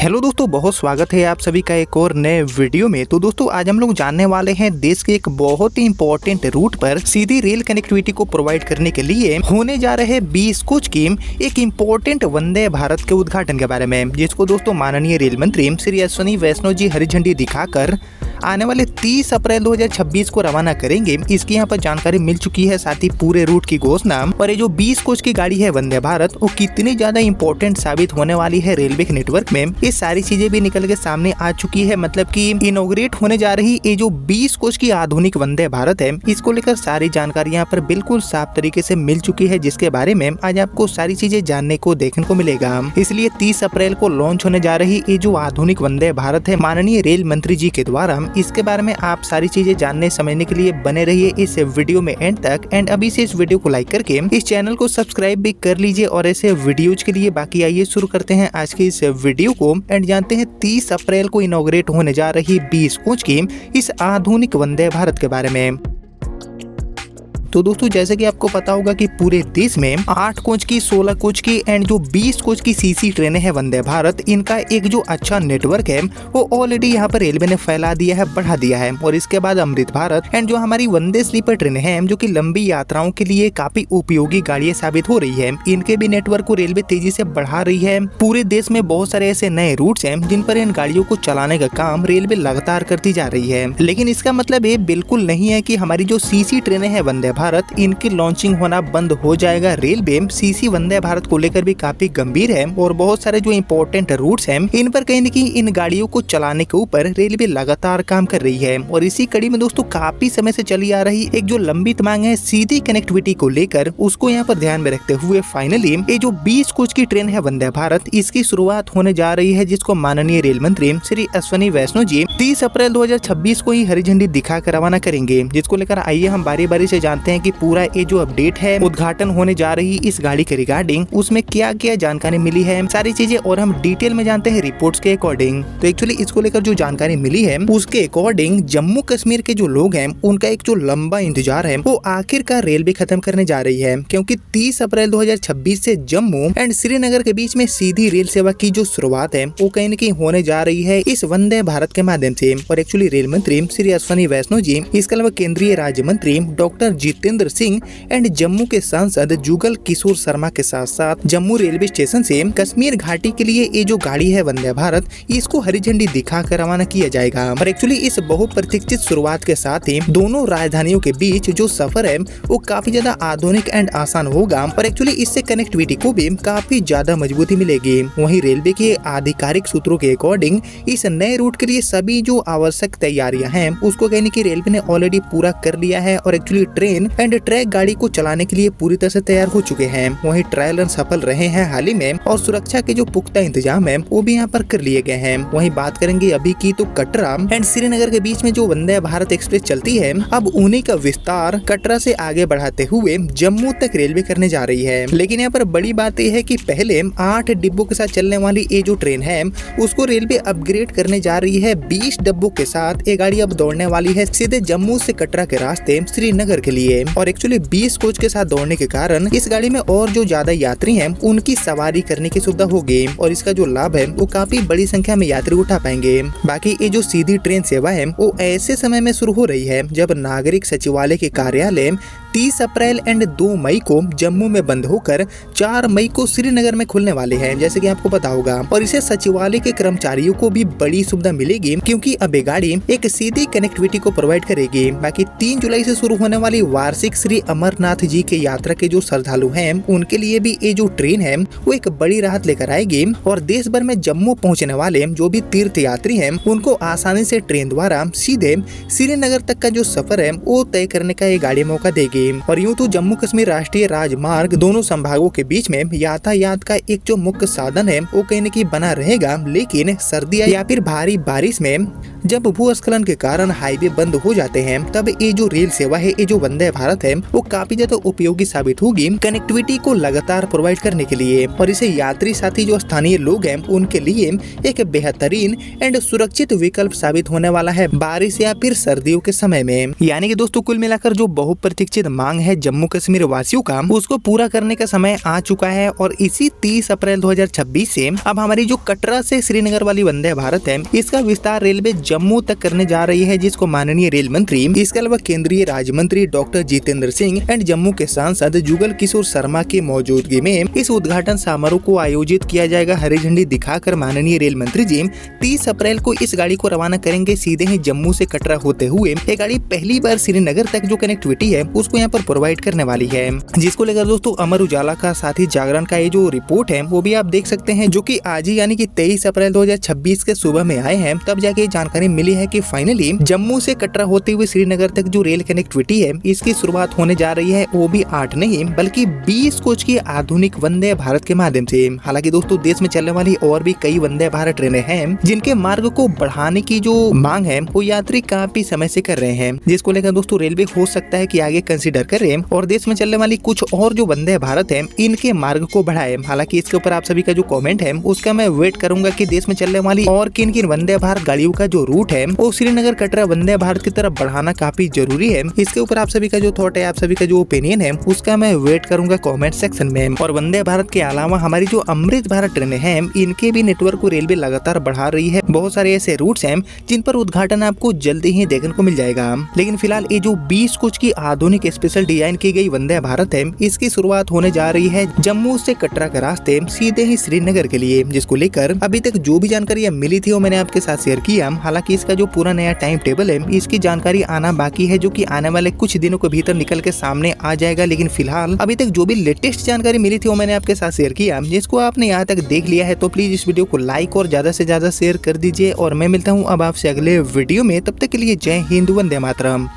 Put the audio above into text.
Hello दोस्तों, बहुत स्वागत है आप सभी का एक और नए वीडियो में। तो दोस्तों आज हम लोग जानने वाले हैं देश के एक बहुत ही इंपॉर्टेंट रूट पर सीधी रेल कनेक्टिविटी को प्रोवाइड करने के लिए होने जा रहे 20 कोच की एक इम्पोर्टेंट वंदे भारत के उद्घाटन के बारे में, जिसको दोस्तों माननीय रेल मंत्री श्री अश्विनी वैष्णव जी हरी झंडी दिखाकर आने वाले 30 अप्रैल 2026 को रवाना करेंगे। इसकी यहाँ पर जानकारी मिल चुकी है, साथ ही पूरे रूट की घोषणा। और ये जो 20 कोच की गाड़ी है वंदे भारत, वो कितनी ज्यादा इंपॉर्टेंट साबित होने वाली है रेलवे के नेटवर्क में, ये सारी चीजें भी निकल के सामने आ चुकी है। मतलब कि इनॉग्रेट होने जा रही ये जो 20 कोच की आधुनिक वंदे भारत है, इसको लेकर सारी जानकारी यहाँ पर बिल्कुल साफ तरीके से मिल चुकी है, जिसके बारे में आज आपको सारी चीजें जानने को देखने को मिलेगा। इसलिए 30 अप्रैल को लॉन्च होने जा रही ये जो आधुनिक वंदे भारत है माननीय रेल मंत्री जी के द्वारा, इसके बारे में आप सारी चीजें जानने समझने के लिए बने रहिए इस वीडियो में एंड तक। एंड अभी से इस वीडियो को लाइक करके इस चैनल को सब्सक्राइब भी कर लीजिए और ऐसे वीडियोज के लिए। बाकी आइए शुरू करते हैं आज के इस वीडियो को एंड जानते हैं 30 अप्रैल को इनॉग्रेट होने जा रही 20 कोच की इस आधुनिक वंदे भारत के बारे में। तो दोस्तों जैसे कि आपको पता होगा कि पूरे देश में 8 कोच की, 16 कोच की एंड जो 20 कोच की सीसी ट्रेनें हैं वंदे भारत, इनका एक जो अच्छा नेटवर्क है वो ऑलरेडी यहाँ पर रेलवे ने फैला दिया है, बढ़ा दिया है। और इसके बाद अमृत भारत एंड जो हमारी वंदे स्लीपर ट्रेनें हैं, जो कि लंबी यात्राओं के लिए काफी उपयोगी गाड़ियां साबित हो रही है, इनके भी नेटवर्क को रेलवे तेजी से बढ़ा रही है। पूरे देश में बहुत सारे ऐसे नए रूट्स हैं जिन पर इन गाड़ियों को चलाने का काम रेलवे लगातार करती जा रही है। लेकिन इसका मतलब ये बिल्कुल नहीं है कि हमारी जो सीसी ट्रेनें हैं वंदे भारत, इनकी लॉन्चिंग होना बंद हो जाएगा। रेलवे सीसी वंदे भारत को लेकर भी काफी गंभीर है और बहुत सारे जो इंपॉर्टेंट रूट्स हैं, इन पर कहीं न कहीं इन गाड़ियों को चलाने के ऊपर रेलवे लगातार काम कर रही है। और इसी कड़ी में दोस्तों काफी समय से चली आ रही एक जो लंबित मांग है सीधी कनेक्टिविटी को लेकर, उसको यहाँ पर ध्यान में रखते हुए फाइनली ये जो 20 कोच की ट्रेन है वंदे भारत, इसकी शुरुआत होने जा रही है, जिसको माननीय रेल मंत्री श्री अश्विनी वैष्णव जी 30 अप्रैल 2026 को ही हरी झंडी दिखाकर रवाना करेंगे। जिसको लेकर आइए हम बारी बारी से जानते हैं कि पूरा ये जो अपडेट है उद्घाटन होने जा रही इस गाड़ी के रिगार्डिंग, उसमें क्या क्या जानकारी मिली है, सारी चीजें और हम डिटेल में जानते हैं रिपोर्ट्स के अकॉर्डिंग। तो एक्चुअली इसको लेकर जो जानकारी मिली है उसके अकॉर्डिंग जम्मू कश्मीर के जो लोग हैं उनका एक जो लंबा इंतजार है वो आखिरकार रेलवे खत्म करने जा रही है, क्योंकि 30 अप्रैल 2026 से जम्मू एंड श्रीनगर के बीच में सीधी रेल सेवा की जो शुरुआत है वो कहीं न कहीं होने जा रही है इस वंदे भारत के माध्यम से। और एक्चुअली रेल मंत्री श्री अश्विनी वैष्णव जी, इसके अलावा केंद्रीय राज्य मंत्री डॉक्टर जितेंद्र सिंह एंड जम्मू के सांसद जुगल किशोर शर्मा के साथ साथ जम्मू रेलवे स्टेशन से कश्मीर घाटी के लिए ये जो गाड़ी है वंदे भारत, इसको हरी झंडी दिखाकर रवाना किया जाएगा। और एक्चुअली इस बहुप्रतीक्षित शुरुआत के साथ ही दोनों राजधानियों के बीच जो सफर है वो काफी ज्यादा आधुनिक एंड आसान होगा और एक्चुअली इससे कनेक्टिविटी को भी काफी ज्यादा मजबूती मिलेगी। वहीं रेलवे के आधिकारिक सूत्रों के अकॉर्डिंग इस नए रूट के लिए सभी जो आवश्यक तैयारियां हैं उसको कहने की रेलवे ने ऑलरेडी पूरा कर लिया है और एक्चुअली ट्रेन एंड ट्रैक गाड़ी को चलाने के लिए पूरी तरह से तैयार हो चुके हैं। वहीं ट्रायल रन सफल रहे हैं हाल ही में और सुरक्षा के जो पुख्ता इंतजाम है वो भी यहाँ पर कर लिए गए हैं। वहीं बात करेंगे अभी की तो कटरा एंड श्रीनगर के बीच में जो वंदे भारत एक्सप्रेस चलती है, अब उन्हीं का विस्तार कटरा से आगे बढ़ाते हुए जम्मू तक रेलवे करने जा रही है। लेकिन यहाँ पर बड़ी बात यह है कि पहले 8 डिब्बों के साथ चलने वाली ये जो ट्रेन है उसको रेलवे अपग्रेड करने जा रही है 20 डिब्बों के साथ। ये गाड़ी अब दौड़ने वाली है सीधे जम्मू से कटरा के रास्ते श्रीनगर के लिए। और एक्चुअली 20 कोच के साथ दौड़ने के कारण इस गाड़ी में और जो ज्यादा यात्री हैं उनकी सवारी करने की सुविधा होगी और इसका जो लाभ है वो काफी बड़ी संख्या में यात्री उठा पाएंगे। बाकी ये जो सीधी ट्रेन सेवा है वो ऐसे समय में शुरू हो रही है जब नागरिक सचिवालय के कार्यालय 30 अप्रैल एंड 2 मई को जम्मू में बंद होकर 4 मई को श्रीनगर में खुलने वाले हैं, जैसे कि आपको पता होगा। और इसे सचिवालय के कर्मचारियों को भी बड़ी सुविधा मिलेगी, क्योंकि अब ये गाड़ी एक सीधी कनेक्टिविटी को प्रोवाइड करेगी। बाकी 3 जुलाई से शुरू होने वाली वार्षिक श्री अमरनाथ जी के यात्रा के जो श्रद्धालु हैं उनके लिए भी ये जो ट्रेन है वो एक बड़ी राहत लेकर आएगी और देश भर में जम्मू पहुँचने वाले जो भी तीर्थ यात्री हैं उनको आसानी से ट्रेन द्वारा सीधे श्रीनगर तक का जो सफर है वो तय करने का ये गाड़ी मौका देगी। और यूं तो जम्मू कश्मीर राष्ट्रीय राजमार्ग दोनों संभागों के बीच में यातायात का एक जो मुख्य साधन है वो कहीं न कहीं बना रहेगा, लेकिन सर्दियां या फिर भारी बारिश में जब भूस्खलन के कारण हाईवे बंद हो जाते हैं तब ये जो रेल सेवा है, ये जो वंदे भारत है, वो काफी ज्यादा उपयोगी साबित होगी कनेक्टिविटी को लगातार प्रोवाइड करने के लिए। और इसे यात्री साथी जो स्थानीय लोग हैं उनके लिए एक बेहतरीन एंड सुरक्षित विकल्प साबित होने वाला है बारिश या फिर सर्दियों के समय में। यानी कि दोस्तों कुल मिलाकर जो बहुप्रतीक्षित मांग है जम्मू कश्मीर वासियों का, उसको पूरा करने का समय आ चुका है। और इसी 30 अप्रैल 2026 से अब हमारी जो कटरा से श्रीनगर वाली वंदे भारत है, इसका विस्तार रेलवे जम्मू तक करने जा रही है, जिसको माननीय रेल मंत्री, इसके अलावा केंद्रीय राज्य मंत्री डॉक्टर जितेंद्र सिंह एंड जम्मू के सांसद जुगल किशोर शर्मा की मौजूदगी में इस उद्घाटन समारोह को आयोजित किया जाएगा। हरी झंडी दिखाकर माननीय रेल मंत्री जी 30 अप्रैल को इस गाड़ी को रवाना करेंगे सीधे ही जम्मू से कटरा होते हुए। ये गाड़ी पहली बार श्रीनगर तक जो कनेक्टिविटी है उसको यहाँ पर प्रोवाइड करने वाली है, जिसको लेकर दोस्तों अमर उजाला का साथ ही जागरण का ये जो रिपोर्ट है वो भी आप देख सकते हैं, जो कि आज ही यानी कि 23 अप्रैल 2026 के सुबह में आए हैं। तब जाके जानकारी मिली है कि फाइनली जम्मू से कटरा होते हुए श्रीनगर तक जो रेल कनेक्टिविटी है इसकी शुरुआत होने जा रही है, वो भी 8 नहीं बल्कि 20 कोच की आधुनिक वंदे भारत के माध्यम से। हालांकि दोस्तों देश में चलने वाली और भी कई वंदे भारत ट्रेनें हैं जिनके मार्ग को बढ़ाने की जो मांग है वो यात्री काफी समय से कर रहे हैं, जिसको लेकर दोस्तों रेलवे हो सकता है कि आगे कंसीडर करे और देश में चलने वाली कुछ और जो वंदे भारत है इनके मार्ग को बढ़ाए। हालांकि इसके ऊपर आप सभी का जो कमेंट है उसका मैं वेट करूंगा कि देश में चलने वाली और किन किन वंदे भारत गाड़ियों का जो रूट है वो श्रीनगर कटरा वंदे भारत की तरफ बढ़ाना काफी जरूरी है। इसके ऊपर आप सभी का जो थॉट है, आप सभी का जो ओपिनियन है उसका मैं वेट करूंगा कमेंट सेक्शन में। और वंदे भारत के अलावा हमारी जो अमृत भारत ट्रेनें हैं इनके भी नेटवर्क को रेलवे लगातार बढ़ा रही है। बहुत सारे ऐसे रूट्स हैं जिन पर उद्घाटन आपको जल्दी ही देखने को मिल जाएगा। लेकिन फिलहाल ये जो 20 कोच की आधुनिक स्पेशल डिजाइन की गई वंदे भारत है इसकी शुरुआत होने जा रही है जम्मू से कटरा के रास्ते सीधे ही श्रीनगर के लिए, जिसको लेकर अभी तक जो भी जानकारी मिली थी वो मैंने आपके साथ शेयर किया। हालांकि इसका जो पूरा नया टाइम टेबल है इसकी जानकारी आना बाकी है, जो कि आने वाले कुछ दिनों के भीतर निकल के सामने आ जाएगा। लेकिन फिलहाल अभी तक जो भी लेटेस्ट जानकारी मिली थी वो मैंने आपके साथ शेयर किया। जिसको आपने यहाँ तक देख लिया है तो प्लीज इस वीडियो को लाइक और ज्यादा से ज्यादा शेयर कर दीजिए। और मैं मिलता हूँ अब आपसे अगले वीडियो में, तब तक के लिए जय हिंद, वंदे मातरम।